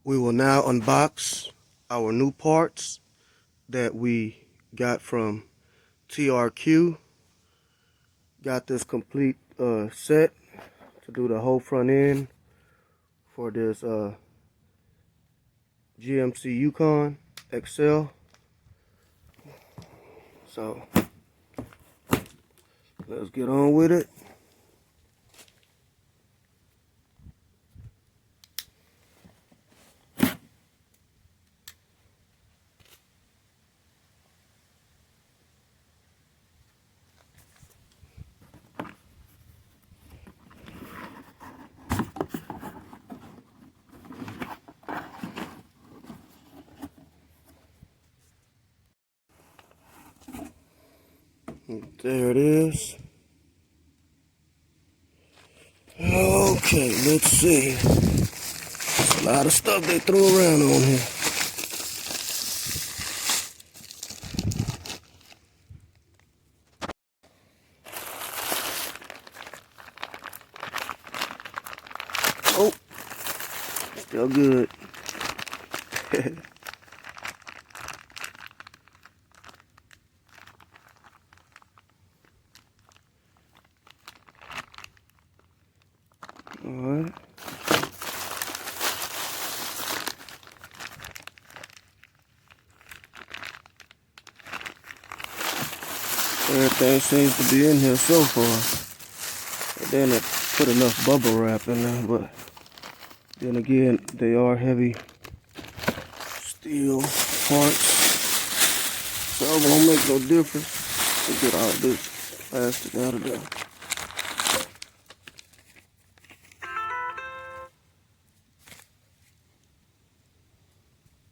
We will now unbox our new parts that we got from TRQ. Got this complete set to do the whole front end for this GMC YUKON XL. So let's get on with it. There it is. Okay, let's see. There's a lot of stuff they threw around on here. Oh, still good. Alright. Everything seems to be in here so far. And then it put enough bubble wrap in there, but then again, they are heavy steel parts, so it won't make no difference to get all this plastic out of there.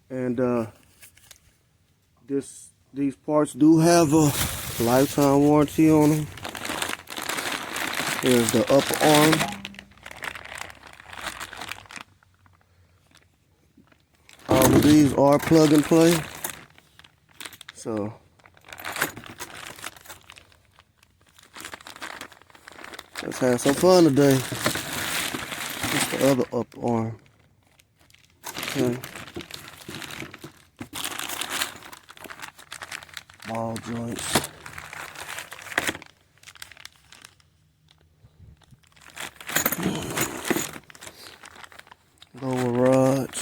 And these parts do have a lifetime warranty on them. Here's the upper arm. All of these are plug and play. So let's have some fun today. It's the other upper arm. Okay. Ball joints. Lower rods.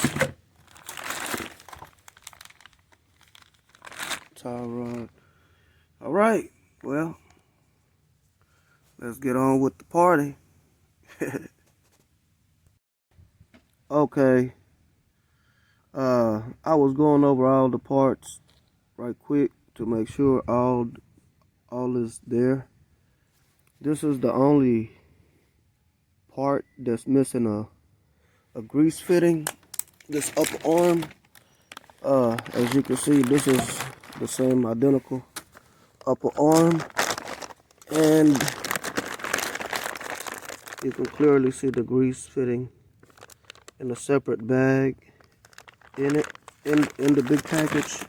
Tie rod. Alright, well, let's get on with the party. Okay. I was going over all the parts right quick to make sure all is there. This is the only part that's missing a grease fitting. This upper arm, as you can see, this is the same identical upper arm, and you can clearly see the grease fitting in a separate bag in it, in the big package.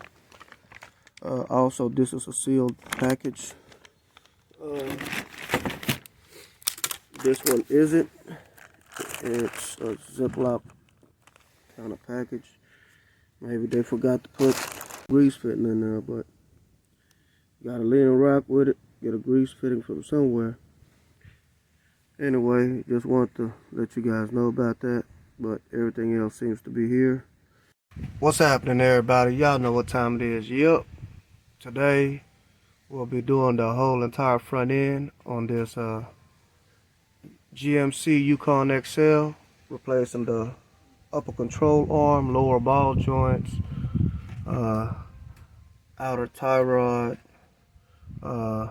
Also, this is a sealed package. This one isn't. It's a Ziploc kind of package. Maybe they forgot to put grease fitting in there, but you gotta lean and rock with it. Get a grease fitting from somewhere. Anyway, just want to let you guys know about that, but everything else seems to be here. What's happening, everybody? Y'all know what time it is. Yep. Today, we'll be doing the whole entire front end on this GMC YUKON XL, replacing the upper control arm, lower ball joints, outer tie rod, I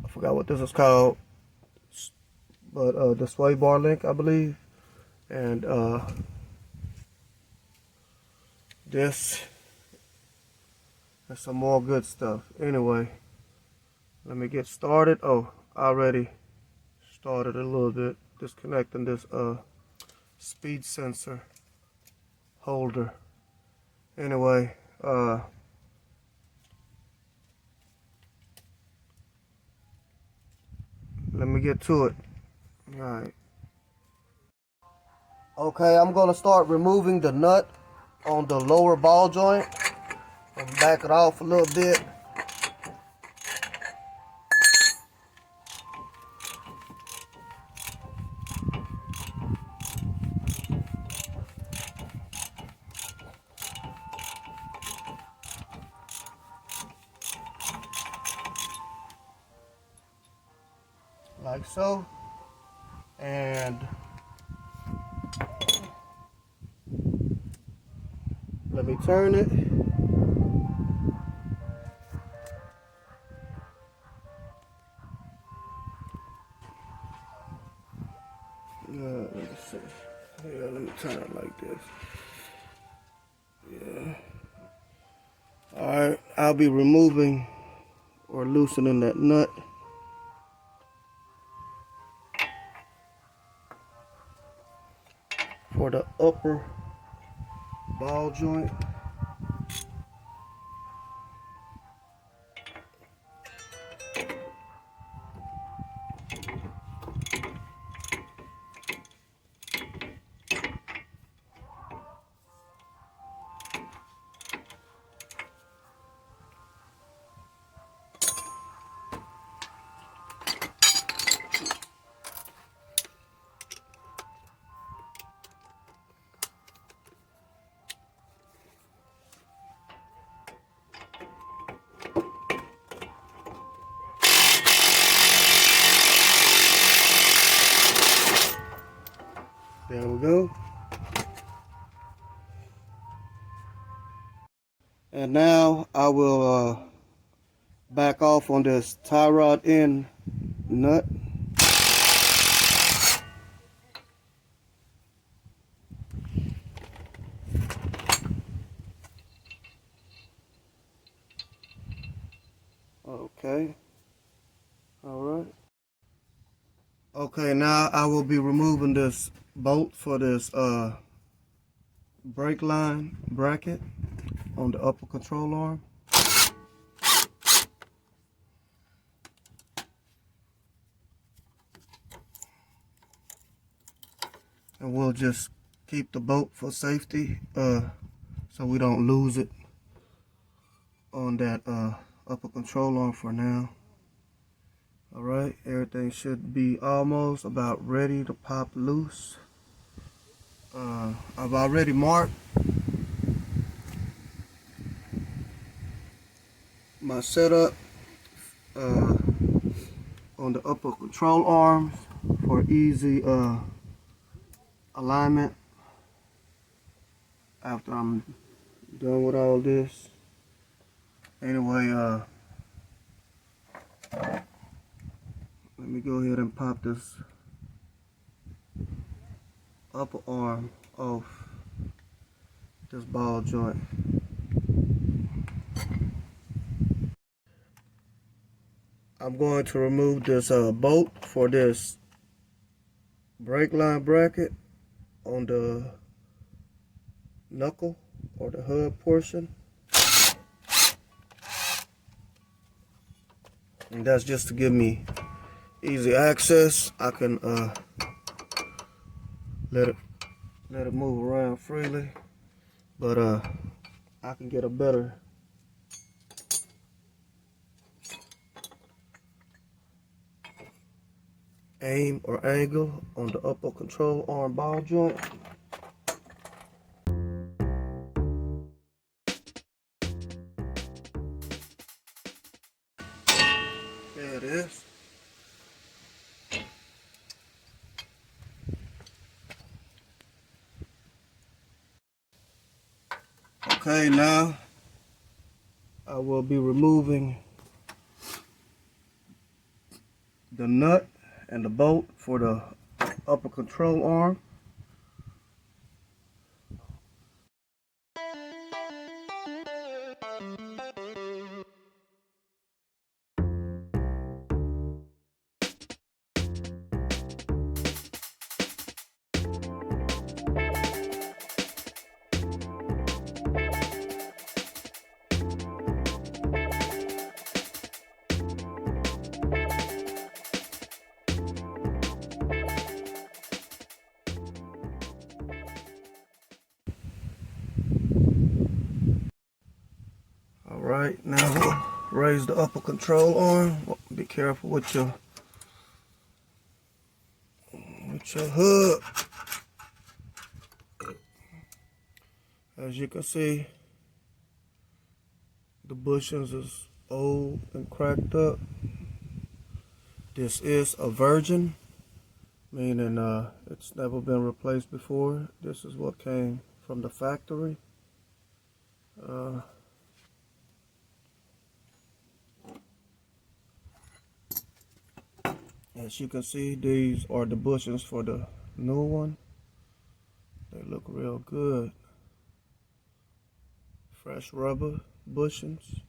forgot what this is called, but the sway bar link, I believe, and this and some more good stuff. Anyway, let me get started. Oh, I already started a little bit disconnecting this speed sensor holder. Anyway, let me get to it. All right. Okay, I'm gonna start removing the nut on the lower ball joint and back it off a little bit. Like so. And let me turn it. Let me see. Yeah, let me turn it like this. Yeah. Alright, I'll be removing or loosening that nut. For the upper ball joint. There we go. And now I will back off on this tie rod end nut. Okay. Alright. Okay, now I will be removing this bolt for this brake line bracket on the upper control arm. And we'll just keep the bolt for safety so we don't lose it on that upper control arm for now. Alright, everything should be almost about ready to pop loose. I've already marked my setup on the upper control arms for easy alignment after I'm done with all this. Anyway, let me go ahead and pop this upper arm off this ball joint. I'm going to remove this bolt for this brake line bracket on the knuckle or the hub portion. And that's just to give me easy access. I can let it move around freely, but I can get a better aim or angle on the upper control arm ball joint. There it is. Okay, now I will be removing the nut and the bolt for the upper control arm. Alright, now we'll raise the upper control arm. Be careful with your hook. As you can see, the bushings is old and cracked up. This is a virgin, meaning it's never been replaced before. This is what came from the factory. As you can see, these are the bushings for the new one. They look real good. Fresh rubber bushings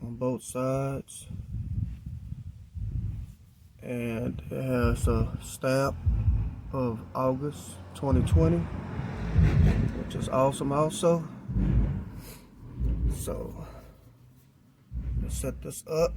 on both sides. And it has a stamp of August 2020, which is awesome also. So let's set this up.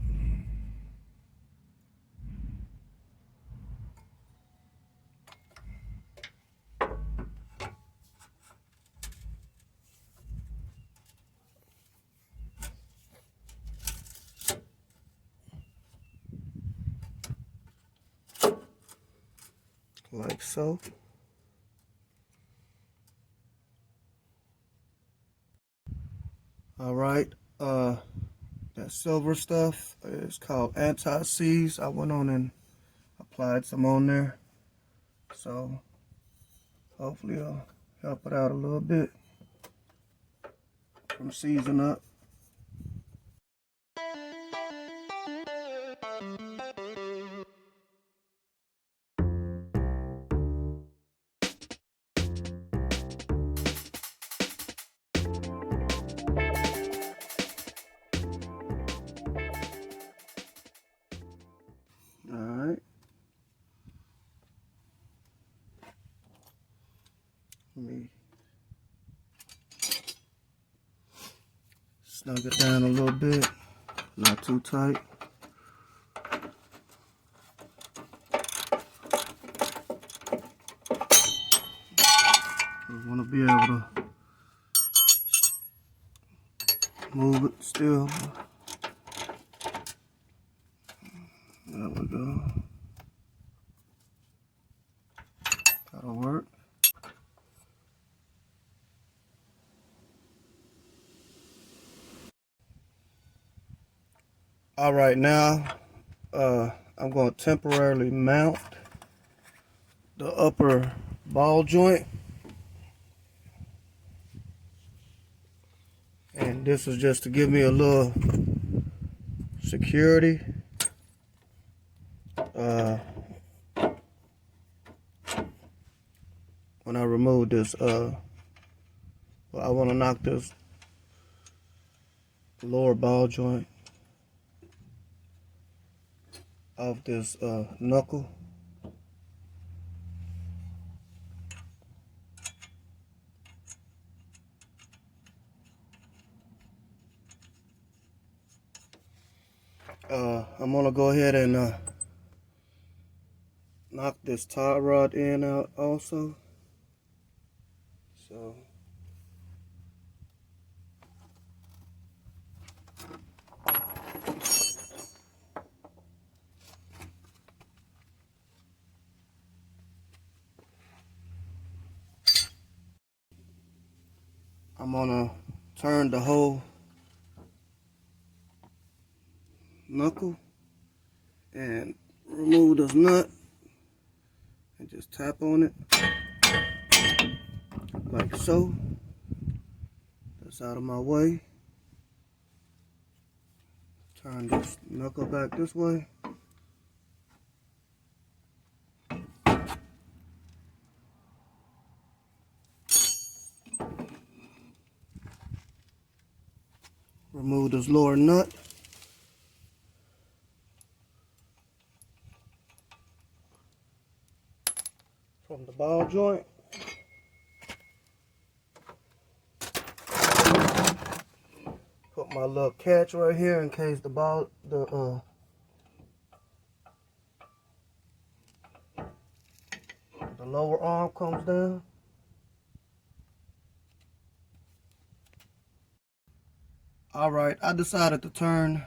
Like so. All right, that silver stuff is called anti-seize. I went on and applied some on there, so hopefully it'll help it out a little bit from seizing up. All right. Let me snug it down a little bit, not too tight. I want to be able to move it still. There we go. That'll work. All right, now I'm going to temporarily mount the upper ball joint. And this is just to give me a little security. When I remove this, well, I want to knock this lower ball joint off this knuckle. I'm gonna go ahead and knock this tie rod end out also. So I'm gonna turn the whole knuckle and remove this nut and just tap on it like so. That's out of my way. Turn this knuckle back this way. Remove this lower nut. From the ball joint. Put my little catch right here in case the lower arm comes down. Alright, I decided to turn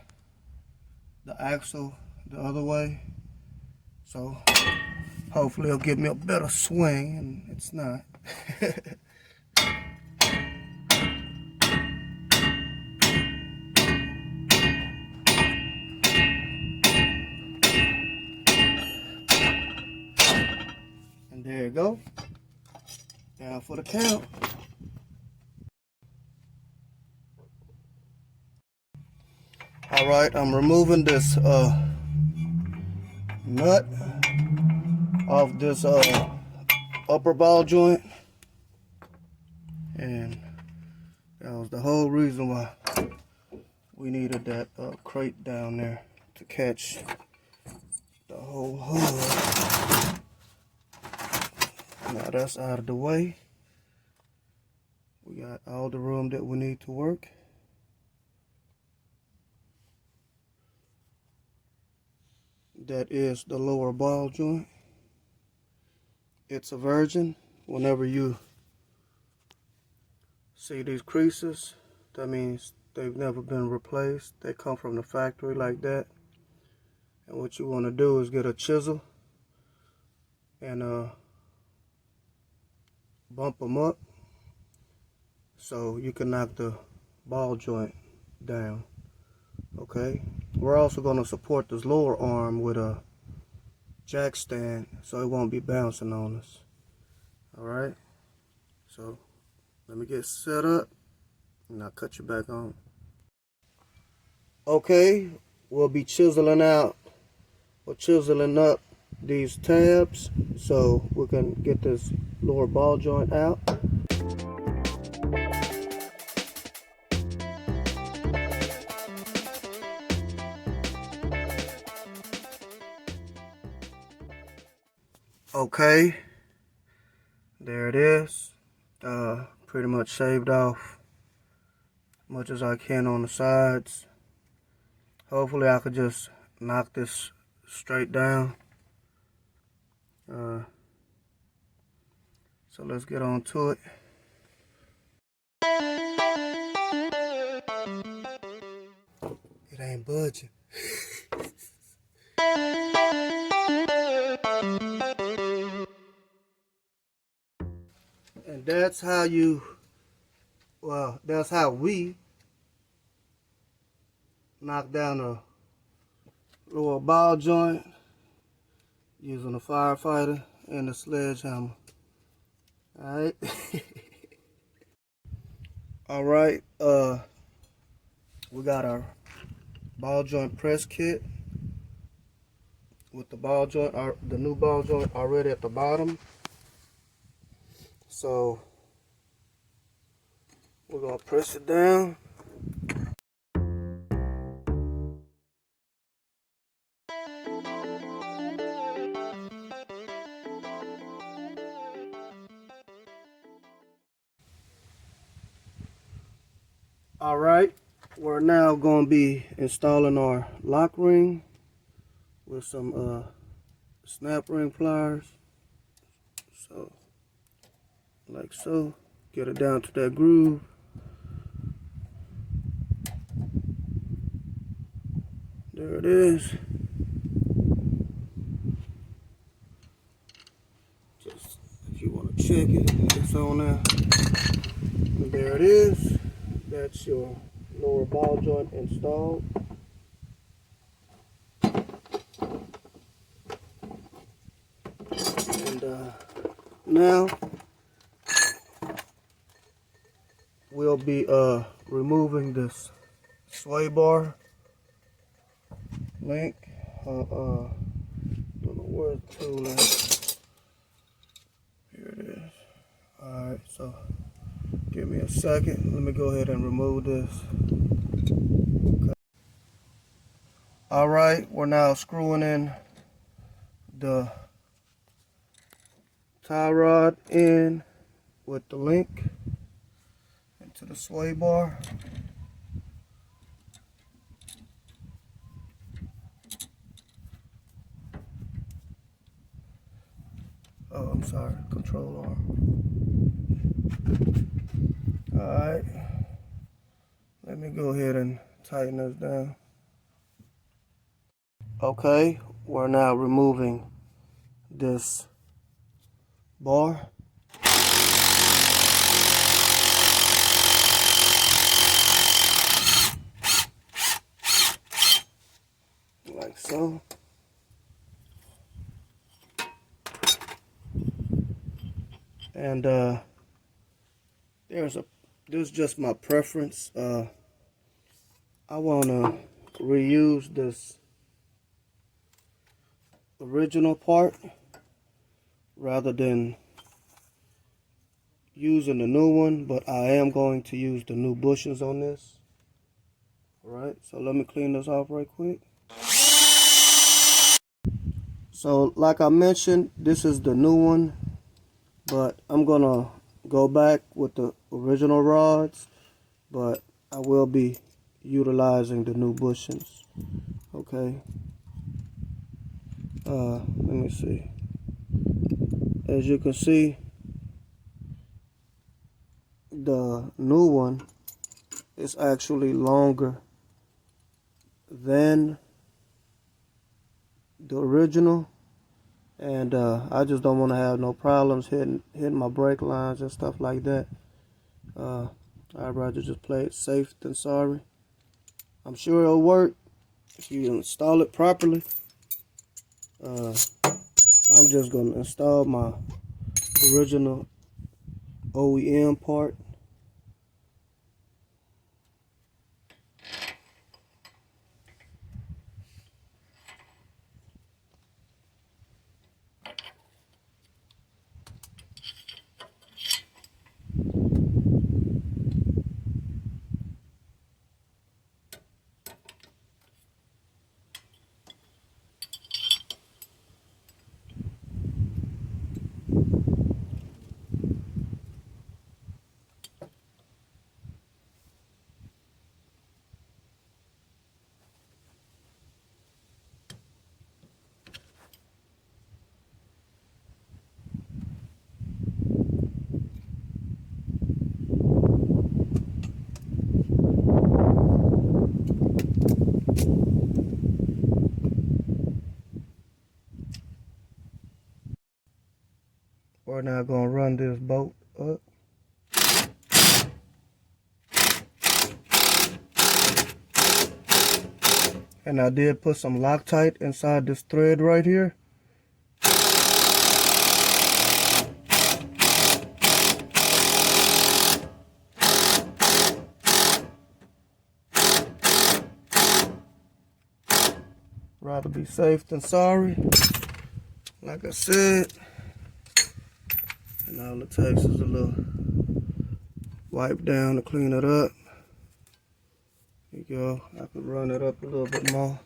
the axle the other way, so hopefully it'll give me a better swing, and it's not. And there you go. Down for the count. Alright, I'm removing this nut off this upper ball joint, and that was the whole reason why we needed that crate down there to catch the whole hood. Now that's out of the way. We got all the room that we need to work. That is the lower ball joint. It's a virgin. Whenever you see these creases, that means they've never been replaced. They come from the factory like that. And what you want to do is get a chisel and bump them up so you can knock the ball joint down. Okay, we're also going to support this lower arm with a jack stand so it won't be bouncing on us. Alright, so let me get set up and I'll cut you back on. Okay, we'll be chiseling out or chiseling up these tabs so we can get this lower ball joint out. Okay, there it is. Pretty much shaved off as much as I can on the sides. Hopefully I could just knock this straight down. So let's get on to it. It ain't budging. And that's how that's how we knock down a lower ball joint using a firefighter and a sledgehammer. Alright. Alright, we got our ball joint press kit with the ball joint, the new ball joint already at the bottom. So we're gonna press it down. Alright, we're now going to be installing our lock ring with some snap ring pliers. So, like so, get it down to that groove. There it is. Just if you want to check it, it's on there. And there it is. That's your lower ball joint installed. And now we'll be removing this sway bar link. Don't know where the tool is. Here it is. Alright, so give me a second. Let me go ahead and remove this. Okay. Alright, we're now screwing in the tie rod in with the link into the sway bar. Oh, I'm sorry, control arm. Alright, let Let me go ahead and tighten this down. Okay, we're now removing this bar. Like so. And this is just my preference. I want to reuse this original part rather than using the new one, but I am going to use the new bushings on this. Alright, so let me clean this off right quick. So like I mentioned, this is the new one, but I'm gonna go back with the original rods, but I will be utilizing the new bushings. Okay. Let me see. As you can see, the new one is actually longer than the original, and I just don't want to have no problems hitting my brake lines and stuff like that. I'd rather just play it safe than sorry. I'm sure it'll work if you install it properly. I'm just gonna install my original OEM part. We're now gonna run this bolt up. And I did put some Loctite inside this thread right here. Rather be safe than sorry. Like I said. And all it takes is a little wipe down to clean it up. There you go. I could run it up a little bit more.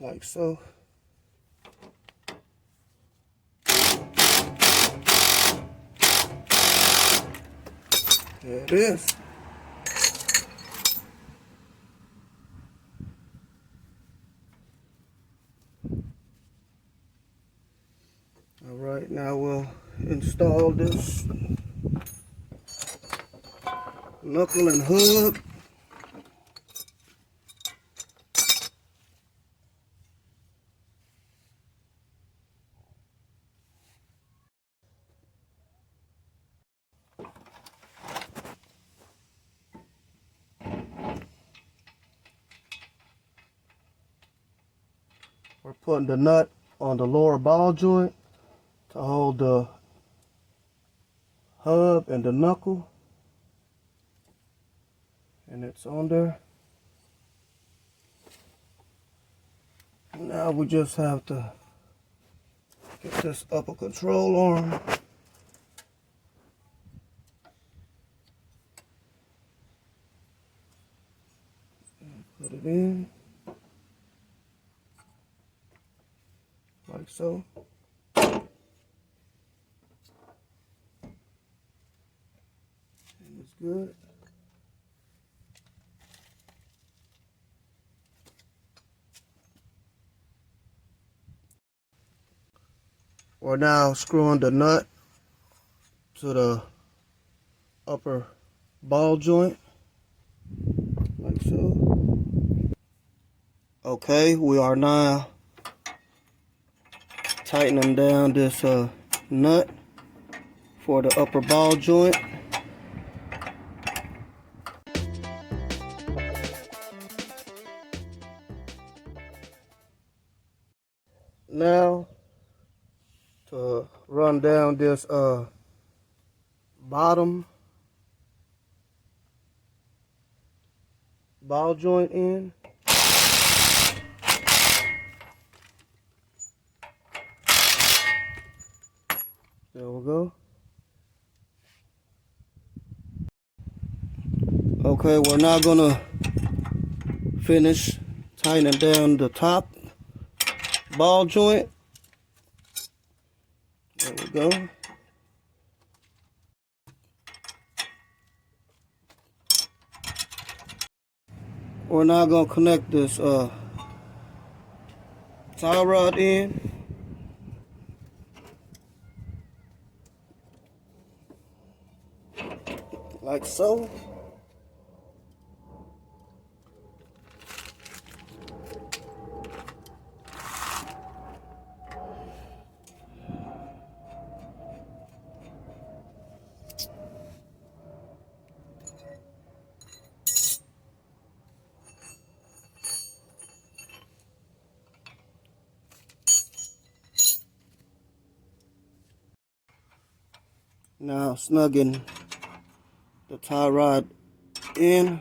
Like so. There it is. All right, now we'll install this knuckle and hub. We're putting the nut on the lower ball joint to hold the hub and the knuckle. And it's on there. Now we just have to get this upper control arm. And put it in. Like so. And it's good. We're now screwing the nut to the upper ball joint, like so. Okay, we are now tightening down this nut for the upper ball joint. Now to run down this bottom ball joint in. There we go. Okay, we're now gonna finish tightening down the top ball joint. There we go. We're now gonna connect this tie rod in. Like so. Now snugging the tie rod in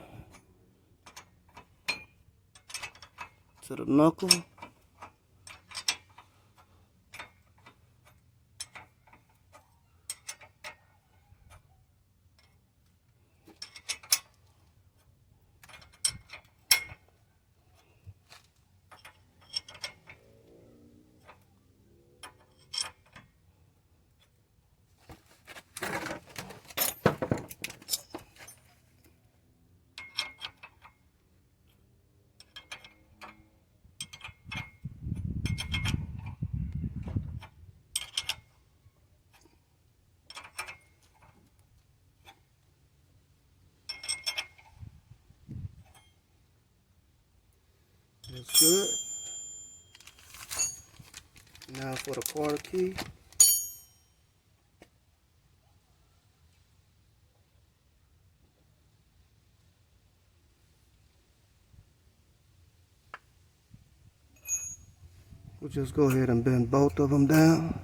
to the knuckle. That's good. Now for the quarter key. We'll just go ahead and bend both of them down.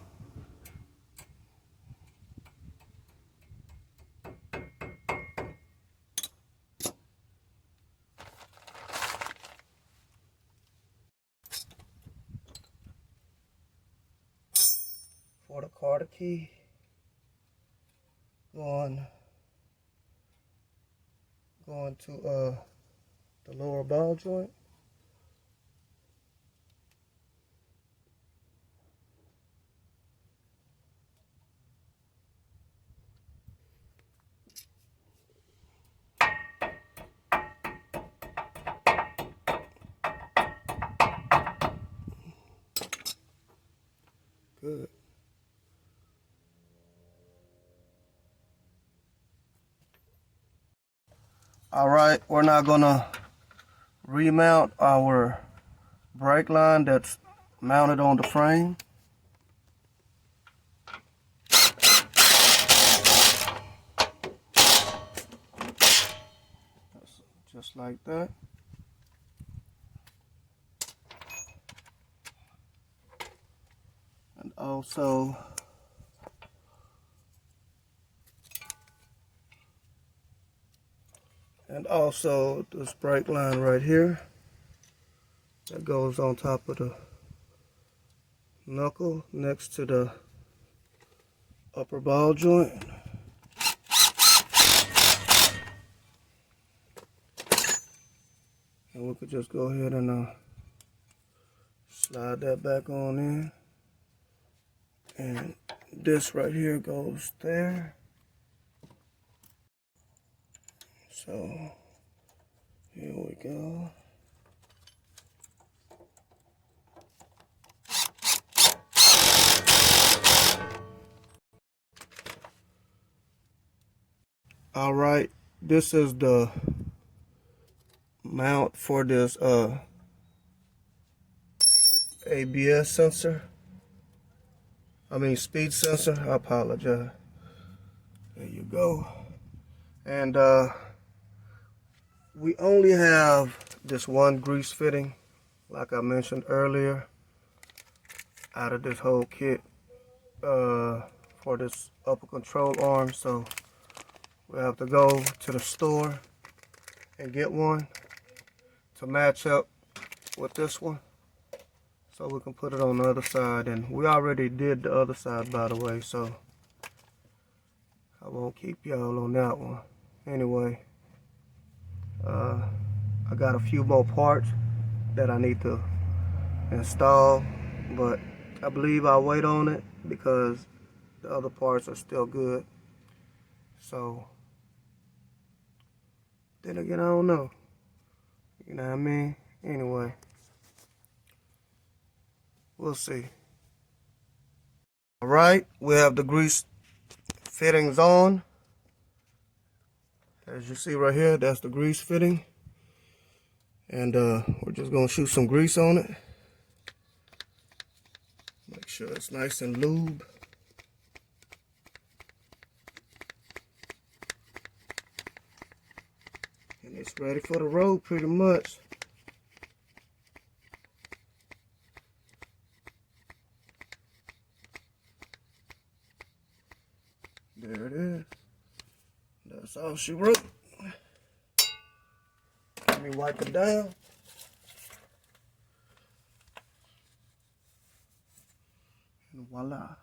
For the quarter key, going to the lower ball joint. Good. All right, we're now gonna remount our brake line that's mounted on the frame. Just like that. And also this brake line right here that goes on top of the knuckle next to the upper ball joint. And we could just go ahead and slide that back on in. And this right here goes there. So here we go. All right, this is the mount for this ABS sensor. Speed sensor. I apologize. There you go. And we only have this one grease fitting, like I mentioned earlier, out of this whole kit for this upper control arm. So we have to go to the store and get one to match up with this one, so we can put it on the other side. And we already did the other side, by the way, so I won't keep y'all on that one. Anyway, I got a few more parts that I need to install, but I believe I'll wait on it because the other parts are still good. So then again, I don't know. You know what I mean? Anyway, we'll see. All right, we have the grease fittings on. As you see right here, that's the grease fitting. And we're just gonna shoot some grease on it. Make sure it's nice and lube. And it's ready for the road pretty much. There it is. That's all she wrote. Let me wipe it down. And voila.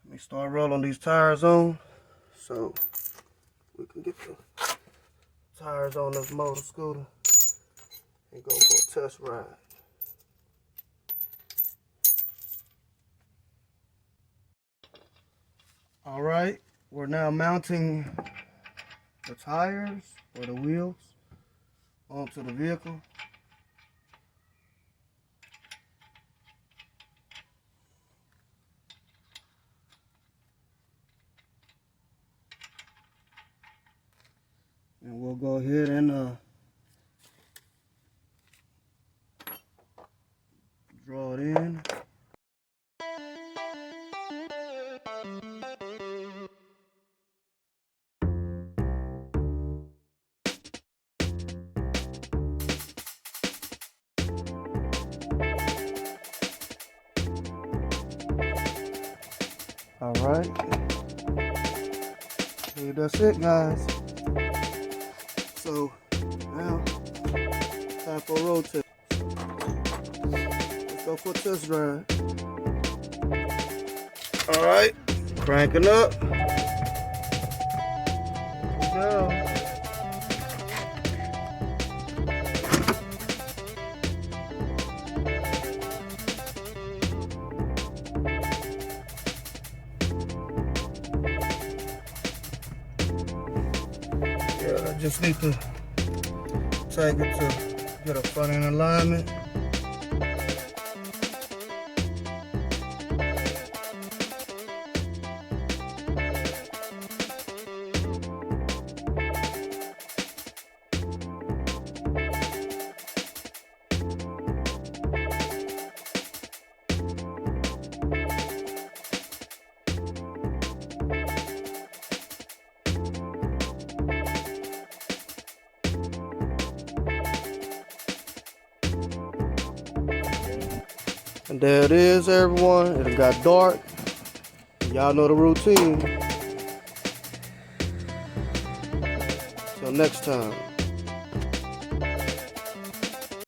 Let me start rolling these tires on so we can get the tires on this motor scooter and go for a test ride. All right, we're now mounting the tires or the wheels onto the vehicle. And we'll go ahead and draw it in. All right, hey, that's it, guys. So now, time for a road test. Let's go for a test drive. All right, cranking up. Here we go. I just need to take it to get a front end alignment. And there it is, everyone. It got dark. Y'all know the routine. Till next time.